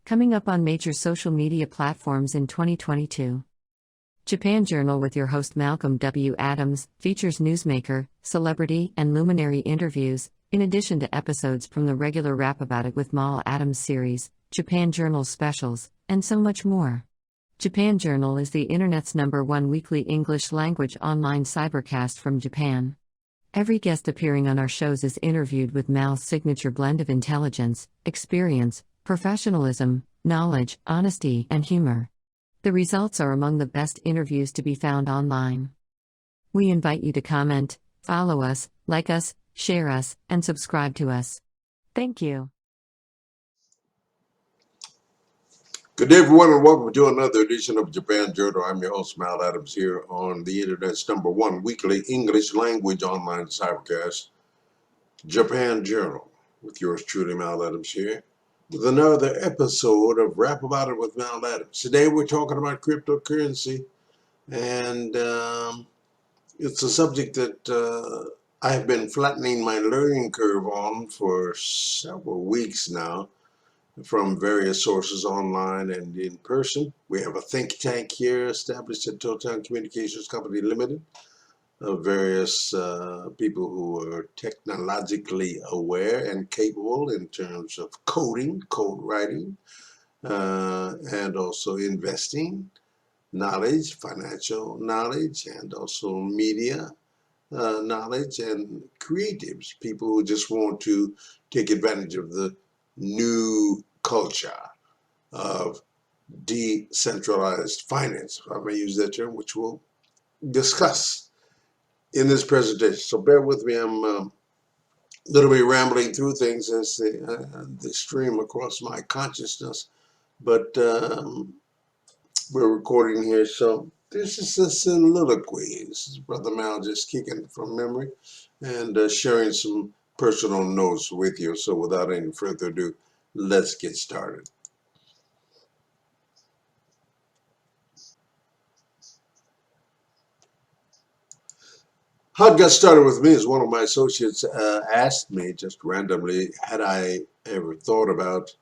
Coming up on major social media platforms in 2022. Japan Journal with your host Malcolm W. Adams features newsmaker, celebrity, and luminary interviews, in addition to episodes from the regular Rap About It with Mal Adams series, Japan Journal specials, and so much more. Japan Journal is the internet's #1 weekly English-language online cybercast from Japan. Every guest appearing on our shows is interviewed with Mal's signature blend of intelligence, experience, professionalism, knowledge, honesty, and humor. The results are among the best interviews to be found online. We invite you to comment, follow us, like us, share us, and subscribe to us. Thank you. Good day, everyone, and welcome to another edition of Japan Journal. I'm your host, Mal Adams, here on the internet's #1 weekly English language online cybercast, Japan Journal, with yours truly, Mal Adams, here with another episode of Rap About It with Mal Adams. Today, we're talking about cryptocurrency, and it's a subject that I have been flattening my learning curve on for several weeks now, from various sources online and in person. We have a think tank here established at Total Communications Company Limited of various people who are technologically aware and capable in terms of coding, code writing, and also investing knowledge, financial knowledge, and also media knowledge, and creatives, people who just want to take advantage of the new culture of decentralized finance, if I may use that term, which we'll discuss in this presentation. So bear with me, I'm literally rambling through things as they stream across my consciousness, but we're recording here, so this is a soliloquy. This is Brother Mal just kicking from memory and sharing some personal notes with you. So without any further ado, let's get started. How it got started with me is one of my associates asked me just randomly, had I ever thought about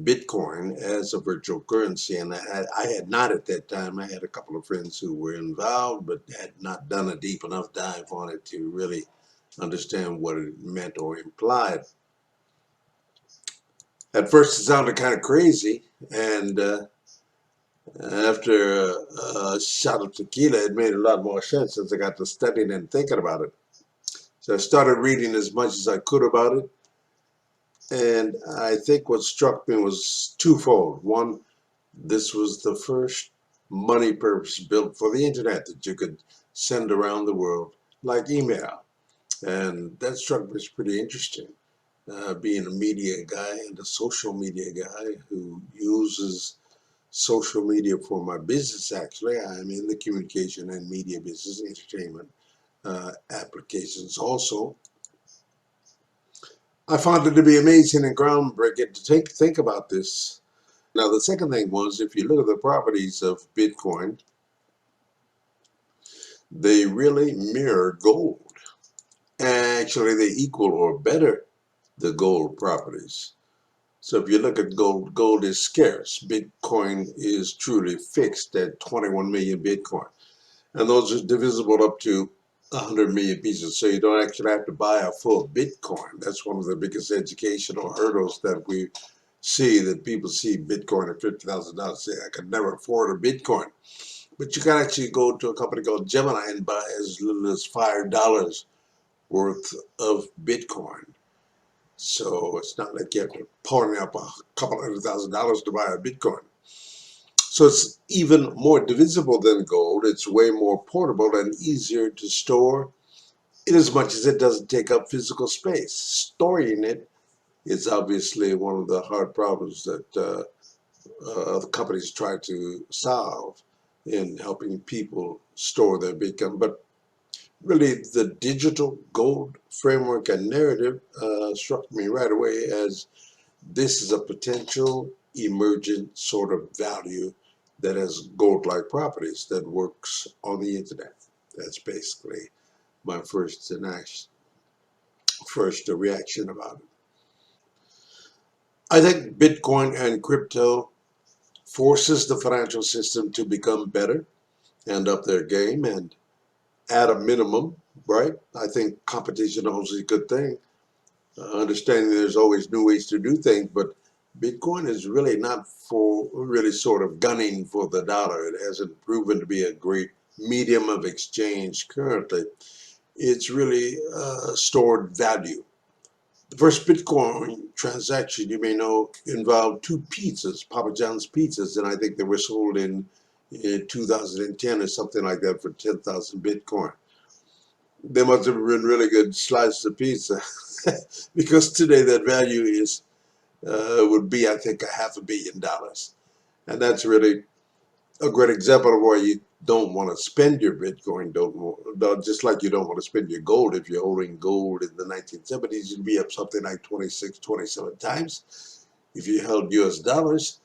Bitcoin as a virtual currency, and I had not at that time. I had a couple of friends who were involved, but had not done a deep enough dive on it to really understand what it meant or implied. At first, it sounded kind of crazy, and after a shot of tequila, it made a lot more sense as I got to studying and thinking about it. So I started reading as much as I could about it, and I think what struck me was twofold. One, this was the first money purpose built for the internet that you could send around the world, like email, and that struck me as pretty interesting. Being a media guy and a social media guy who uses social media for my business, actually. I'm in the communication and media business, entertainment applications also. I found it to be amazing and groundbreaking to think about this. Now, the second thing was, if you look at the properties of Bitcoin, they really mirror gold. Actually, they equal or better the gold properties. So if you look at gold, gold is scarce. Bitcoin is truly fixed at 21 million Bitcoin. And those are divisible up to 100 million pieces. So you don't actually have to buy a full Bitcoin. That's one of the biggest educational hurdles that we see, that people see Bitcoin at $50,000, say, I could never afford a Bitcoin. But you can actually go to a company called Gemini and buy as little as $5 worth of Bitcoin. So it's not like you have to pony up a couple $100,000 to buy a Bitcoin. So it's even more divisible than gold. It's way more portable and easier to store, in as much as it doesn't take up physical space. Storing it is obviously one of the hard problems that companies try to solve in helping people store their Bitcoin. But really, the digital gold framework and narrative struck me right away as this is a potential emergent sort of value that has gold-like properties that works on the internet. That's basically my first reaction about it. I think Bitcoin and crypto forces the financial system to become better and up their game, and at a minimum, right? I think competition is always a good thing. Understanding there's always new ways to do things, but Bitcoin is really not for really sort of gunning for the dollar. It hasn't proven to be a great medium of exchange currently. It's really stored value. The first Bitcoin transaction, you may know, involved two pizzas, Papa John's pizzas, and I think they were sold in 2010 or something like that for 10,000 Bitcoin. They must have been really good slices of pizza because today that value is would be, I think, $500 million, and that's really a great example of why you don't want to spend your Bitcoin. Just like you don't want to spend your gold. If you're holding gold in the 1970s, you'd be up something like 26, 27 times. If you held US dollars,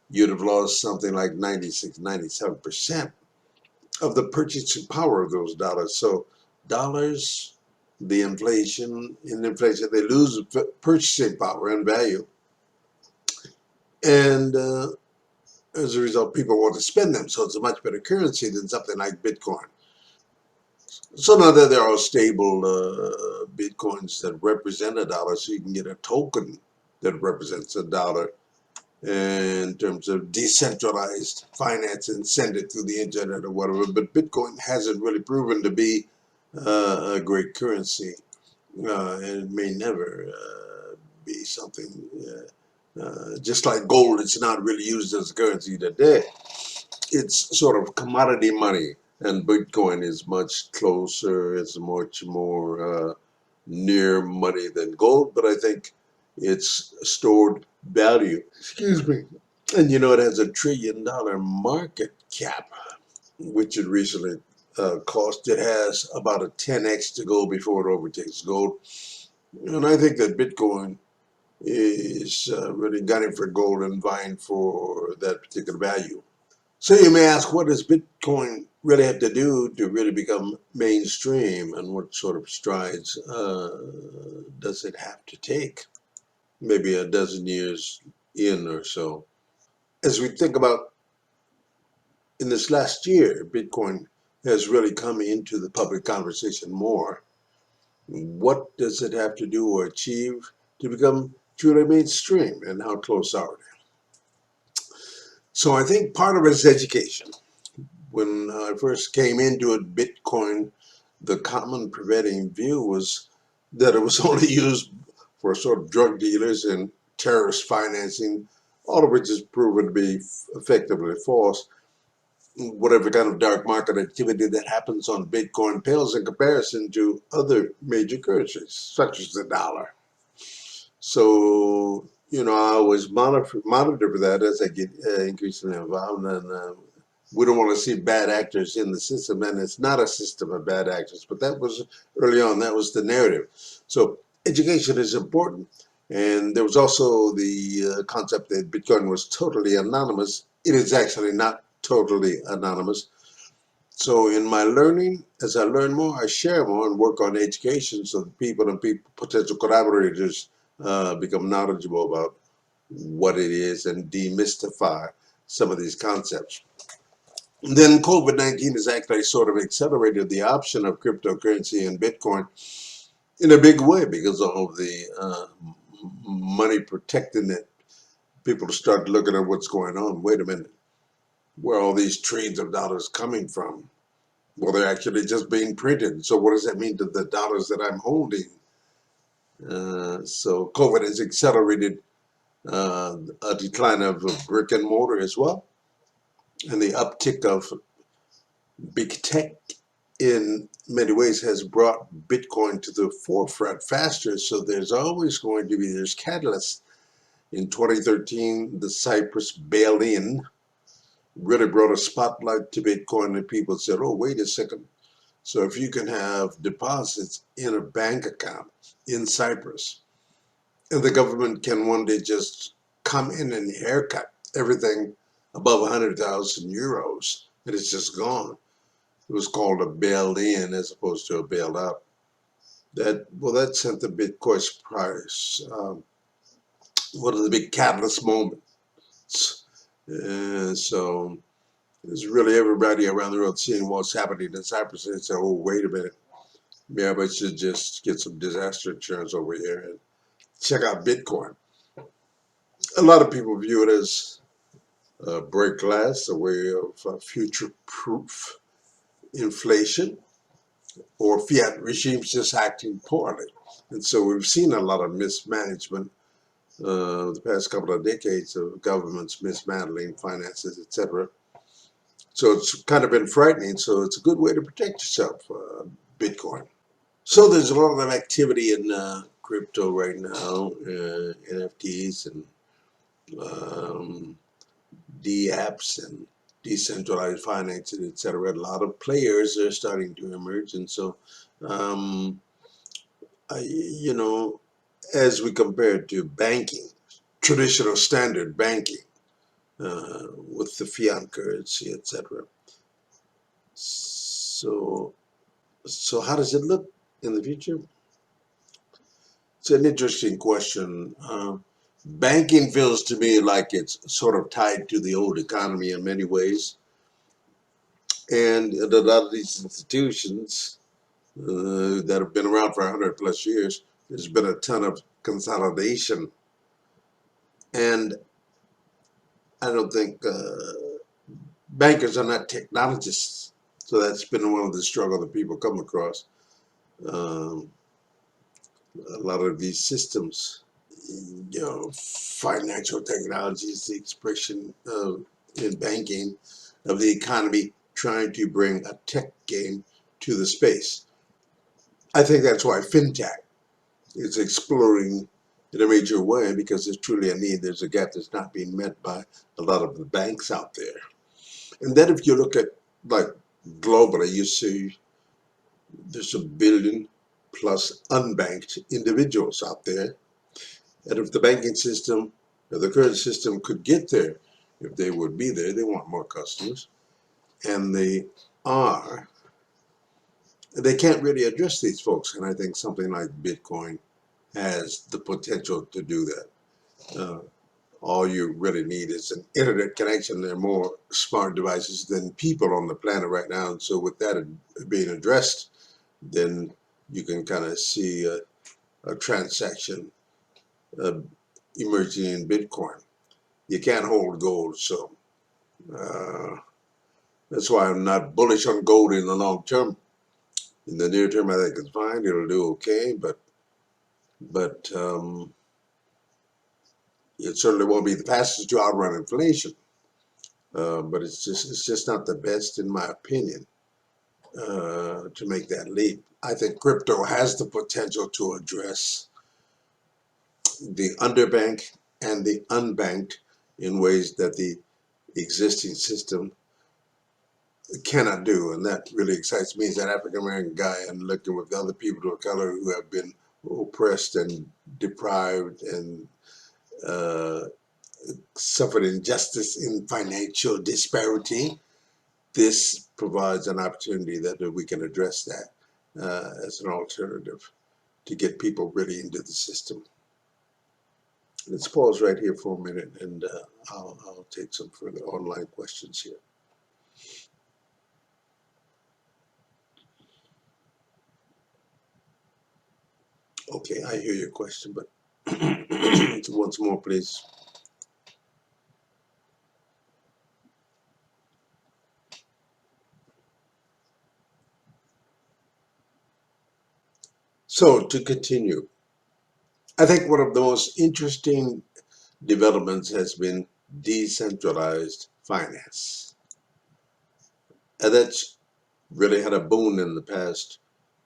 you'd have lost something like 96, 97% of the purchasing power of those dollars. So dollars, the inflation, in inflation, they lose purchasing power and value. And as a result, people want to spend them. So it's a much better currency than something like Bitcoin. So now that there are stable Bitcoins that represent a dollar, so you can get a token that represents a dollar in terms of decentralized finance and send it through the internet or whatever. But Bitcoin hasn't really proven to be a great currency, and it may never be something. Just like gold, it's not really used as a currency today. It's sort of commodity money, and Bitcoin is much closer. It's much more near money than gold, but I think it's stored value. Excuse me. And you know, it has $1 trillion market cap, which it recently cost. It has about a 10x to go before it overtakes gold. And I think that Bitcoin is really gunning for gold and vying for that particular value. So you may ask, what does Bitcoin really have to do to really become mainstream, and what sort of strides does it have to take? Maybe a dozen years in or so. As we think about in this last year, Bitcoin has really come into the public conversation more. What does it have to do or achieve to become truly mainstream, and how close are they? So I think part of it is education. When I first came into it, Bitcoin, the common prevailing view was that it was only used for sort of drug dealers and terrorist financing, all of which is proven to be effectively false. Whatever kind of dark market activity that happens on Bitcoin pales in comparison to other major currencies, such as the dollar. So, you know, I always monitor for that as I get increasingly involved, and we don't want to see bad actors in the system, and it's not a system of bad actors, but that was early on, that was the narrative. So education is important, and there was also the concept that Bitcoin was totally anonymous. It is actually not totally anonymous. So in my learning, as I learn more, I share more and work on education so that people and potential collaborators become knowledgeable about what it is and demystify some of these concepts. Then COVID-19 has actually sort of accelerated the option of cryptocurrency and Bitcoin in a big way because of the money protecting it. People start looking at what's going on. Wait a minute, where are all these trillions of dollars coming from? Well, they're actually just being printed. So what does that mean to the dollars that I'm holding? So COVID has accelerated a decline of brick and mortar as well, and the uptick of big tech in many ways has brought Bitcoin to the forefront faster. So there's always going to be, there's catalysts. In 2013, the Cyprus bail-in really brought a spotlight to Bitcoin, and people said, oh, wait a second. So if you can have deposits in a bank account in Cyprus, and the government can one day just come in and haircut everything above 100,000 euros, and it's just gone. It was called a bailed in as opposed to a bailed out. That sent the Bitcoin price one of the big catalyst moments. So it's really everybody around the world seeing what's happening in Cyprus and say, oh, wait a minute. Yeah, but you should just get some disaster insurance over here and check out Bitcoin. A lot of people view it as break glass, a way of future-proof inflation, or fiat regimes just acting poorly. And so we've seen a lot of mismanagement the past couple of decades of governments mismantling finances, etc. So it's kind of been frightening. So it's a good way to protect yourself, Bitcoin. So there's a lot of activity in crypto right now, NFTs and DApps and decentralized financing, etc. A lot of players are starting to emerge, and so um, you know, as we compare to banking, traditional standard banking with the fiat currency, etc. So how does it look in the future? It's an interesting question. Banking feels to me like it's sort of tied to the old economy in many ways. And a lot of these institutions that have been around for 100 plus years, there's been a ton of consolidation. And I don't think bankers are not technologists. So that's been one of the struggles that people come across. Um, a lot of these systems, financial technology is the expression in banking of the economy trying to bring a tech game to the space. I think that's why fintech is exploring in a major way, because there's truly a need. There's a gap that's not being met by a lot of the banks out there. And then if you look at, like, globally, you see there's a billion plus unbanked individuals out there. And if the banking system, or the current system could get there, if they would be there, they want more customers. And they are. They can't really address these folks. And I think something like Bitcoin has the potential to do that. All you really need is an internet connection. There are more smart devices than people on the planet right now. And so with that being addressed, then you can kind of see a transaction emerging in Bitcoin. You can't hold gold, so that's why I'm not bullish on gold in the long term. In the near term, I think it's fine. It'll do okay, but it certainly won't be the fastest to outrun inflation. But it's just not the best, in my opinion, to make that leap. I think crypto has the potential to address the underbanked and the unbanked in ways that the existing system cannot do. And that really excites me as an African American guy, and looking with other people of color who have been oppressed and deprived and uh, suffered injustice in financial disparity. This provides an opportunity that we can address that as an alternative to get people really into the system. Let's pause right here for a minute, and I'll take some further online questions here. Okay, I hear your question, but once more, please. So to continue, I think one of the most interesting developments has been decentralized finance. And that's really had a boon in the past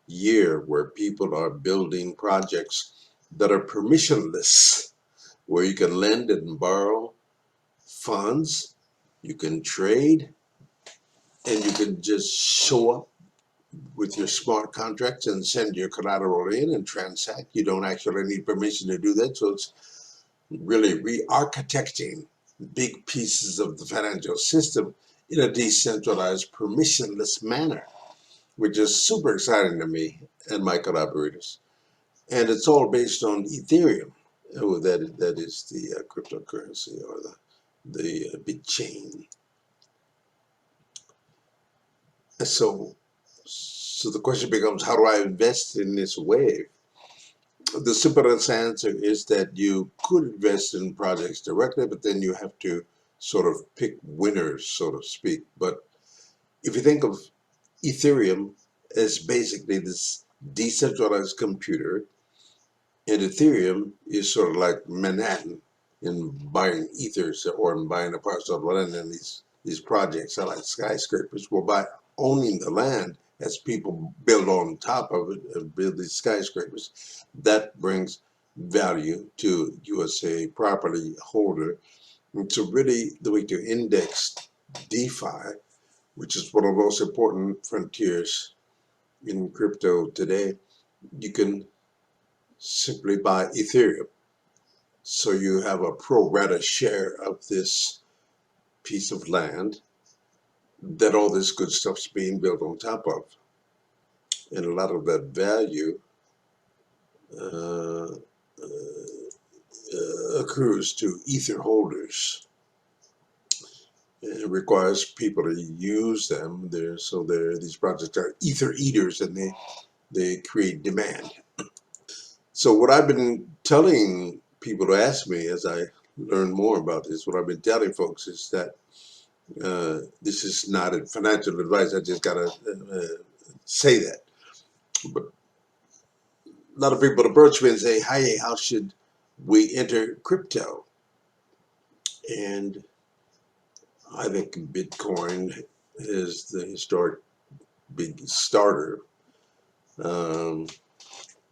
year, where people are building projects that are permissionless, where you can lend and borrow funds, you can trade, and you can just show up with your smart contracts and send your collateral in and transact. You don't actually need permission to do that. So it's really re-architecting big pieces of the financial system in a decentralized, permissionless manner, which is super exciting to me and my collaborators. And it's all based on Ethereum. Oh, that is the cryptocurrency or the BitChain. So the question becomes, how do I invest in this wave? The simplest answer is that you could invest in projects directly, but then you have to sort of pick winners, so to speak. But if you think of Ethereum as basically this decentralized computer, and Ethereum is sort of like Manhattan in buying ethers or in buying a parcel of land, and these projects are like skyscrapers. Well, by owning the land, as people build on top of it and build these skyscrapers, that brings value to you as a property holder. And so really the way to index DeFi, which is one of the most important frontiers in crypto today, you can simply buy Ethereum. So you have a pro rata share of this piece of land that all this good stuff's being built on top of. And a lot of that value uh, accrues to Ether holders. It requires people to use them. These projects are Ether eaters, and they create demand. So what I've been telling people to ask me as I learn more about this, what I've been telling folks is that this is not a financial advice. I just gotta say that. But a lot of people approach me and say, "Hey, how should we enter crypto?" And I think Bitcoin is the historic big starter. Um,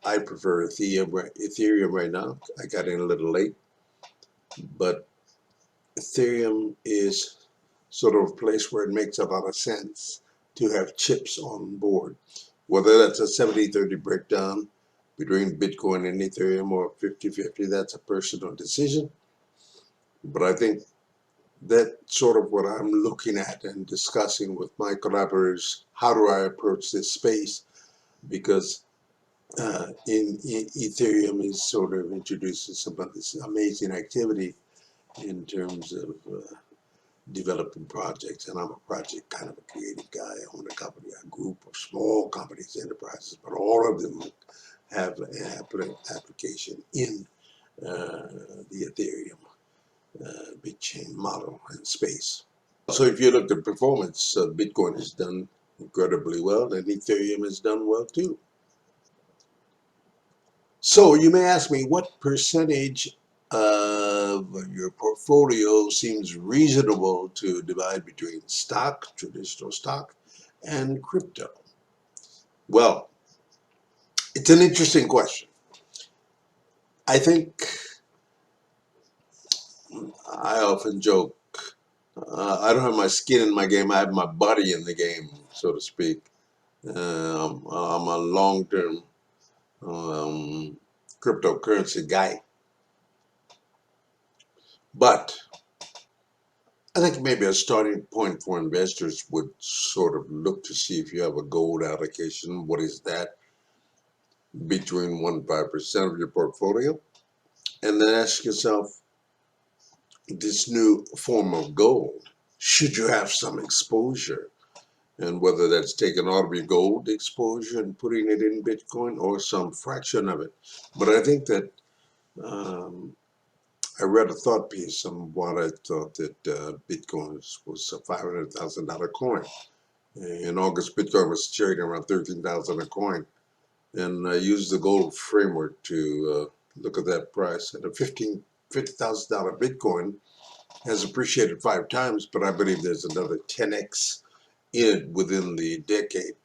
I prefer Ethereum right now. I got in a little late, but Ethereum is sort of a place where it makes a lot of sense to have chips on board. Whether that's a 70-30 breakdown between Bitcoin and Ethereum or 50-50, that's a personal decision. But I think that's sort of what I'm looking at and discussing with my collaborators. How do I approach this space? Because in Ethereum is sort of introducing some of this amazing activity in terms of developing projects, and I'm a project kind of a creative guy. I own a company, a group of small companies, enterprises, but all of them have an application in the Ethereum big chain model and space. So if you look at performance, Bitcoin has done incredibly well, and Ethereum has done well too. So you may ask me, what percentage of your portfolio seems reasonable to divide between stock, traditional stock, and crypto? Well, it's an interesting question. I think I often joke, I don't have my skin in my game, I have my body in the game, so to speak. I'm a long-term cryptocurrency guy. But I think maybe a starting point for investors would sort of look to see if you have a gold allocation. What is that? Between 1 and 5% of your portfolio. And then ask yourself, this new form of gold, should you have some exposure? And whether that's taking all of your gold exposure and putting it in Bitcoin or some fraction of it. But I think that I read a thought piece on what I thought that Bitcoin was a $500,000 coin. In August, Bitcoin was trading around 13,000 a coin, and I used the gold framework to look at that price. And a $50,000 Bitcoin has appreciated 5 times, but I believe there's another 10x in it within the decade,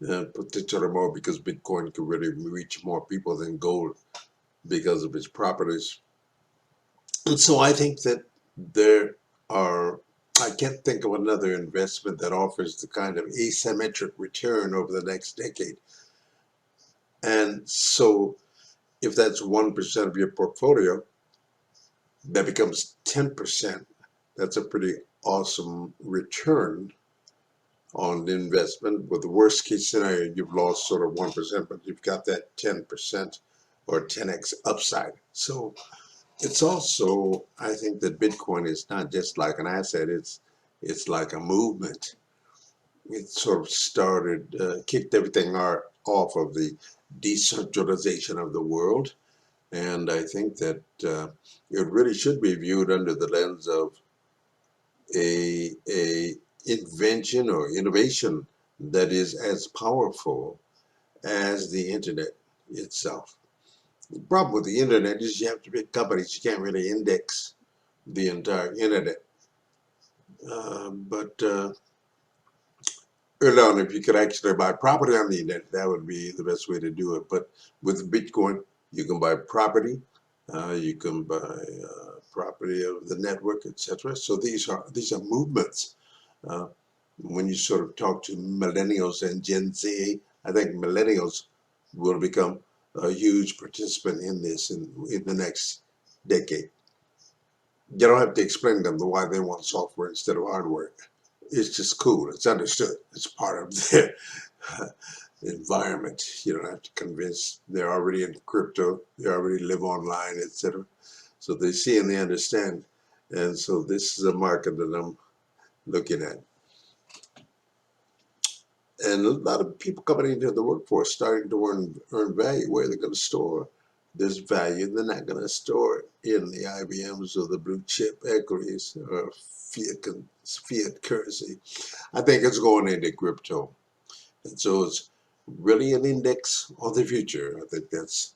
potentially more, because Bitcoin can really reach more people than gold because of its properties. And so I think that there are, I can't think of another investment that offers the kind of asymmetric return over the next decade. And so if that's 1% of your portfolio, that becomes 10%. That's a pretty awesome return on the investment. With the worst case scenario, you've lost sort of 1%, but you've got that 10% or 10x upside. So it's also, I think that Bitcoin is not just like an asset, it's like a movement. It sort of started, kicked everything off of the decentralization of the world. And I think that it really should be viewed under the lens of a invention or innovation that is as powerful as the internet itself. The problem with the internet is you have to pick companies. You can't really index the entire internet. But early on, if you could actually buy property on the internet, that would be the best way to do it. But with Bitcoin, you can buy property, you can buy property of the network, etc. So these are movements. Uh, when you sort of talk to millennials and Gen Z, I think millennials will become a huge participant in this in the next decade. You don't have to explain to them why they want software instead of hardware. It's just cool. It's understood. It's part of their environment. You don't have to convince. They're already in crypto. They already live online, etc. So they see and they understand. And so this is a market that I'm looking at. And a lot of people coming into the workforce starting to earn value. Where they're going to store this value, they're not going to store it in the IBMs or the blue chip equities or fiat currency. I think it's going into crypto. And so it's really an index of the future. I think that's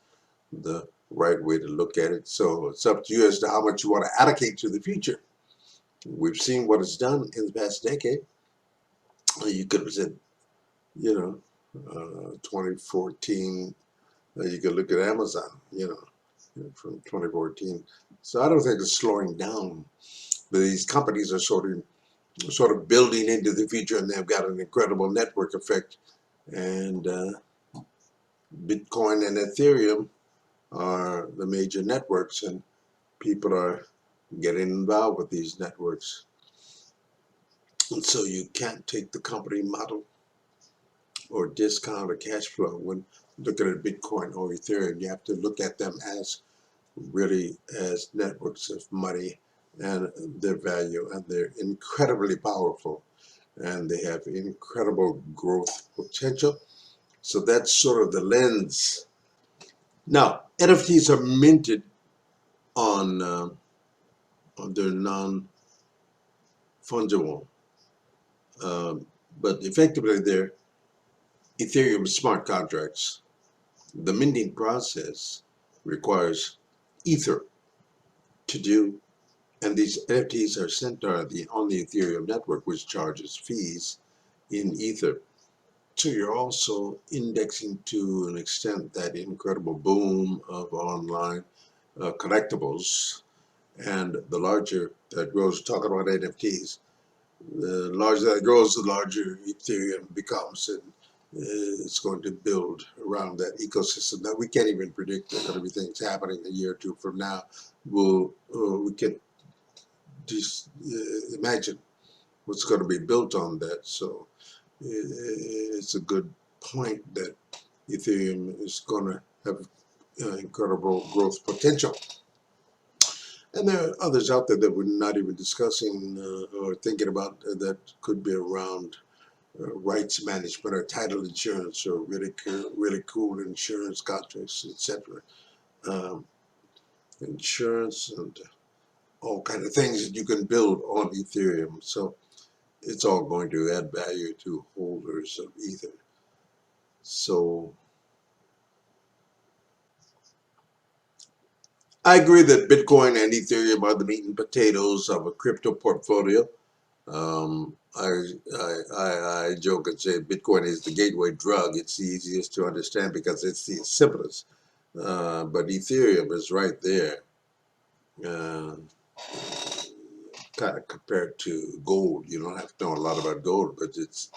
the right way to look at it. So it's up to you as to how much you want to allocate to the future. We've seen what it's done in the past decade. You could have said, 2014, you could look at Amazon, from 2014. So I don't think it's slowing down. But these companies are sort of building into the future, and they've got an incredible network effect. And Bitcoin and Ethereum are the major networks, and people are getting involved with these networks. And so you can't take the company model or discount or cash flow when looking at Bitcoin or Ethereum. You have to look at them as really as networks of money and their value, and they're incredibly powerful, and they have incredible growth potential. So that's sort of the lens. Now, NFTs are minted on they're non-fungible, but effectively they're Ethereum smart contracts. The minting process requires Ether to do, and these NFTs are sent on the Ethereum network, which charges fees in Ether. So you're also indexing to an extent that incredible boom of online collectibles. And the larger that grows, talking about NFTs, the larger that grows, the larger Ethereum becomes, and it's going to build around that ecosystem that we can't even predict that everything's happening a year or two from now. We can just imagine what's going to be built on that. So it's a good point that Ethereum is going to have incredible growth potential. And there are others out there that we're not even discussing or thinking about that could be around rights management or title insurance or really cool insurance contracts, etc. Insurance and all kind of things that you can build on Ethereum. So it's all going to add value to holders of Ether. So I agree that Bitcoin and Ethereum are the meat and potatoes of a crypto portfolio. I joke and say Bitcoin is the gateway drug. It's the easiest to understand because it's the simplest. But Ethereum is right there, uh, kind of compared to gold. You don't have to know a lot about gold, but it's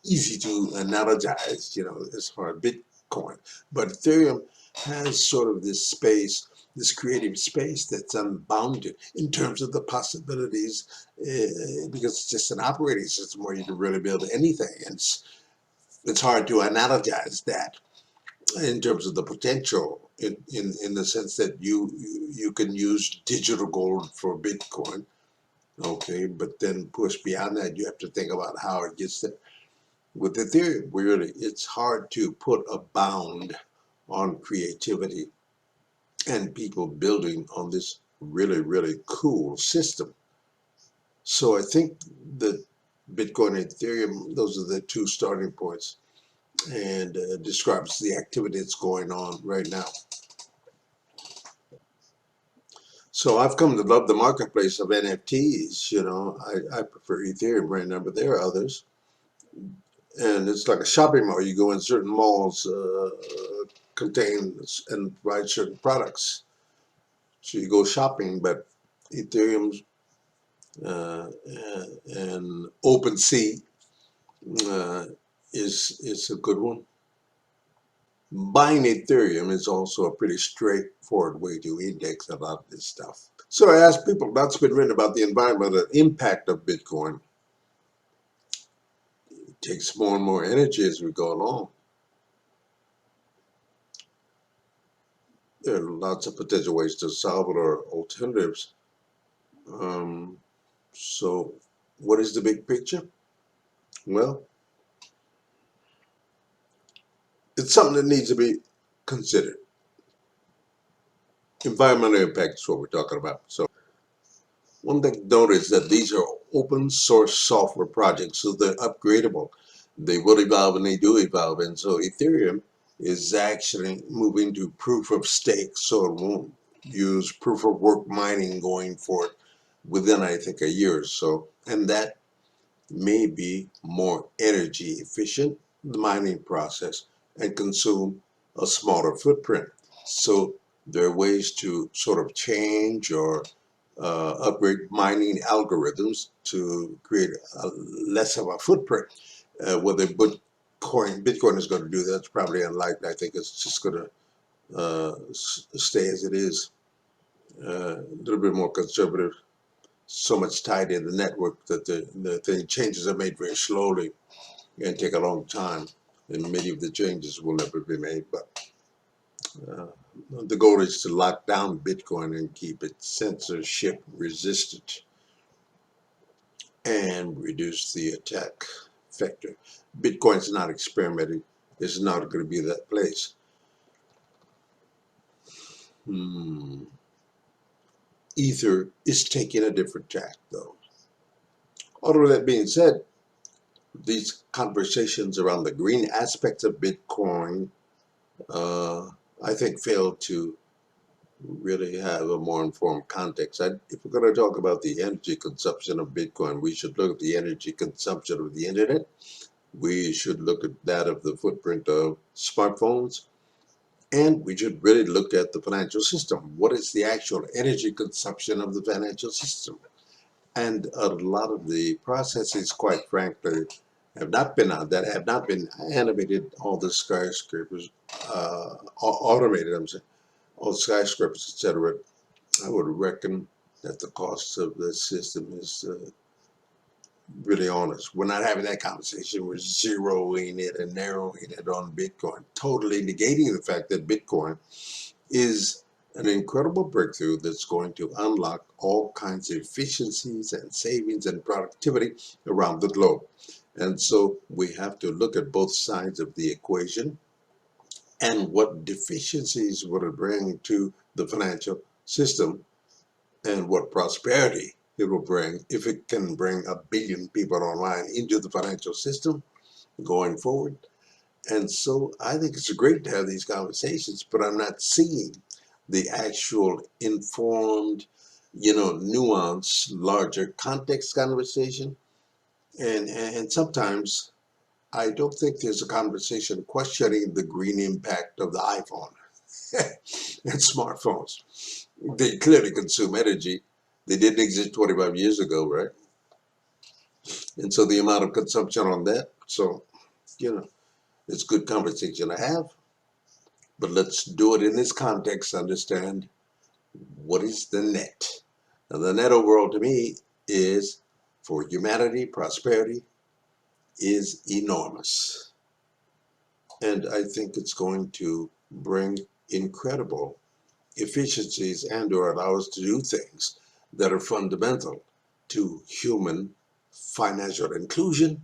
easy to analogize, as far as Bitcoin. But Ethereum has sort of this space, this creative space that's unbounded in terms of the possibilities, because it's just an operating system where you can really build anything. It's hard to analogize that. in terms of the potential, in the sense that you can use digital gold for Bitcoin, okay, but then push beyond that, you have to think about how it gets there. With Ethereum, really, it's hard to put a bound on creativity and people building on this really, really cool system. So I think that Bitcoin and Ethereum, those are the two starting points, and describes the activity that's going on right now. So I've come to love the marketplace of NFTs. You know, I prefer Ethereum right now, but there are others. And it's like a shopping mall. You go in certain malls, contain and provide certain products. So you go shopping, but Ethereum's and OpenSea uh, is a good one. Buying Ethereum is also a pretty straightforward way to index a lot of this stuff. So I asked people, that's been written about the environmental impact of Bitcoin. It takes more and more energy as we go along. There are lots of potential ways to solve it or alternatives. So what is the big picture? Well, it's something that needs to be considered. Environmental impact is what we're talking about. So one thing to note is that these are open source software projects, so they're upgradable. They will evolve and they do evolve. And so Ethereum is actually moving to proof of stake, so it won't use proof of work mining going forward within, I think, a year or so. And that may be more energy efficient, the mining process, and consume a smaller footprint. So there are ways to sort of change or upgrade mining algorithms to create less of a footprint. Whether Bitcoin is going to do that's probably unlikely. I think it's just going to stay as it is, a little bit more conservative. So much tied in the network that the thing changes are made very slowly and take a long time, and many of the changes will never be made. But the goal is to lock down Bitcoin and keep it censorship resistant and reduce the attack vector. Bitcoin's not experimenting. It's not going to be that place. Ether is taking a different tack, though. Although that being said, these conversations around the green aspects of Bitcoin, I think, fail to really have a more informed context. If we're going to talk about the energy consumption of Bitcoin, we should look at the energy consumption of the internet. We should look at that of the footprint of smartphones. And we should really look at the financial system. What is the actual energy consumption of the financial system? And a lot of the processes, quite frankly, have not been animated. All the skyscrapers, automated, I'm saying, all skyscrapers, etc. I would reckon that the cost of the system is really honest. We're not having that conversation. We're zeroing it and narrowing it on Bitcoin, totally negating the fact that Bitcoin is an incredible breakthrough that's going to unlock all kinds of efficiencies and savings and productivity around the globe. And so we have to look at both sides of the equation and what deficiencies would it bring to the financial system and what prosperity it will bring if it can bring 1 billion people online into the financial system going forward. And so I think it's great to have these conversations, but I'm not seeing the actual informed, nuanced, larger context conversation. And sometimes I don't think there's a conversation questioning the green impact of the iPhone and smartphones. They clearly consume energy. They didn't exist 25 years ago, right? And so the amount of consumption on that, so, it's good conversation to have, but let's do it in this context, understand what is the net. Now, the net overall to me is, for humanity, prosperity is enormous. And I think it's going to bring incredible efficiencies and or allow us to do things that are fundamental to human financial inclusion,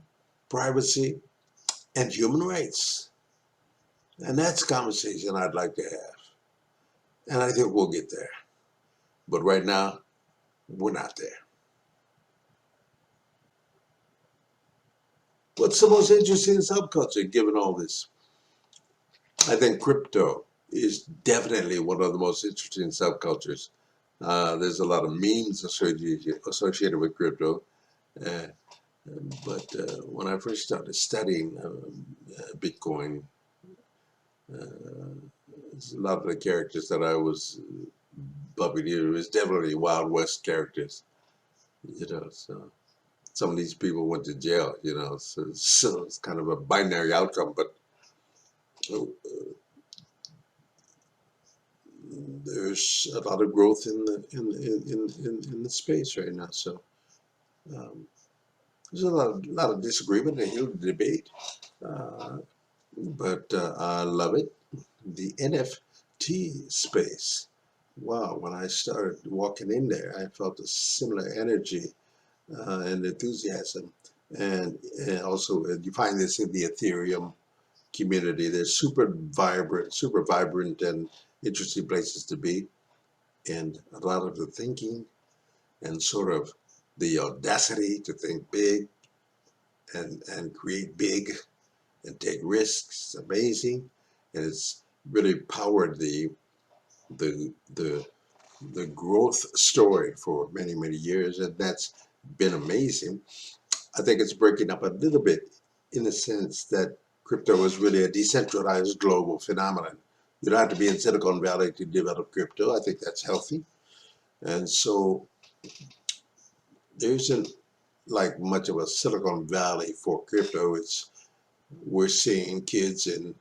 privacy, and human rights. And that's a conversation I'd like to have. And I think we'll get there. But right now, we're not there. What's the most interesting subculture given all this? I think crypto is definitely one of the most interesting subcultures. There's a lot of memes associated with crypto. But when I first started studying Bitcoin, a lot of the characters that I was bumping into was definitely Wild West characters. So some of these people went to jail, so it's kind of a binary outcome, but there's a lot of growth in the space right now. So there's a lot of disagreement and heated debate, but I love it. The NFT space. Wow, when I started walking in there, I felt a similar energy and enthusiasm. And also, you find this in the Ethereum community. They're super vibrant and interesting places to be. And a lot of the thinking and sort of the audacity to think big and create big and take risks is amazing. And it's really powered the growth story for many, many years, and that's been amazing. I think it's breaking up a little bit in the sense that crypto is really a decentralized global phenomenon. You don't have to be in Silicon Valley to develop crypto. I think that's healthy. And so there isn't like much of a Silicon Valley for crypto. We're seeing kids in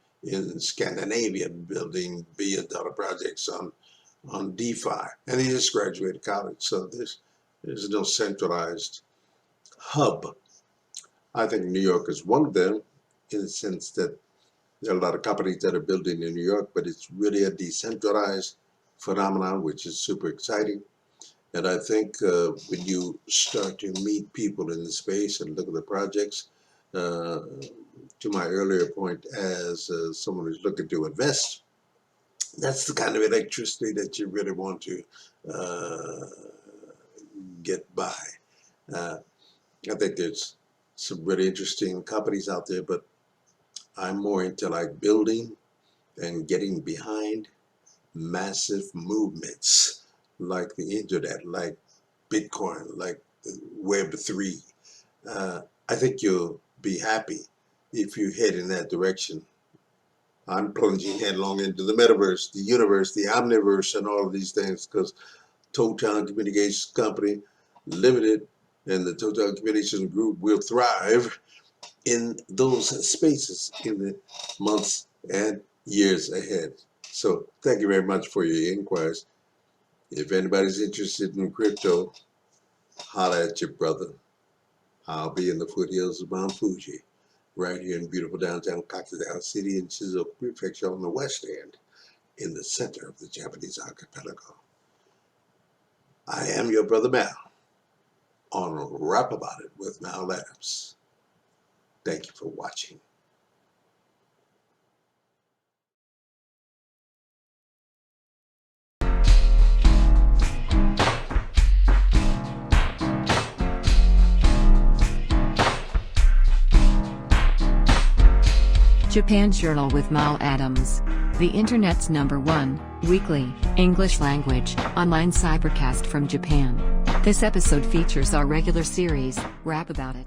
Scandinavia building billion-dollar projects on DeFi, and they just graduated college. So there's no centralized hub. I think New York is one of them, in the sense that there are a lot of companies that are building in New York, but it's really a decentralized phenomenon, which is super exciting. And I think when you start to meet people in the space and look at the projects, to my earlier point, as someone who's looking to invest, that's the kind of electricity that you really want to get by. I think there's some really interesting companies out there, but I'm more into like building and getting behind massive movements like the internet, like Bitcoin, like Web3. I think you'll be happy if you head in that direction. I'm plunging headlong into the metaverse, the universe, the omniverse, and all of these things, because Total Communications Company Limited and the Total Communications Group will thrive in those spaces in the months and years ahead. So thank you very much for your inquiries. If anybody's interested in crypto, holla at your brother. I'll be in the foothills of Mount Fuji, right here in beautiful downtown Kakadao City in Shizuoka Prefecture on the west end, in the center of the Japanese archipelago. I am your brother Mal, on Rap About It with Mal Adams. Thank you for watching. Japan Journal with Mal Adams, the internet's #1 weekly English language online cybercast from Japan. This episode features our regular series, Rap About It.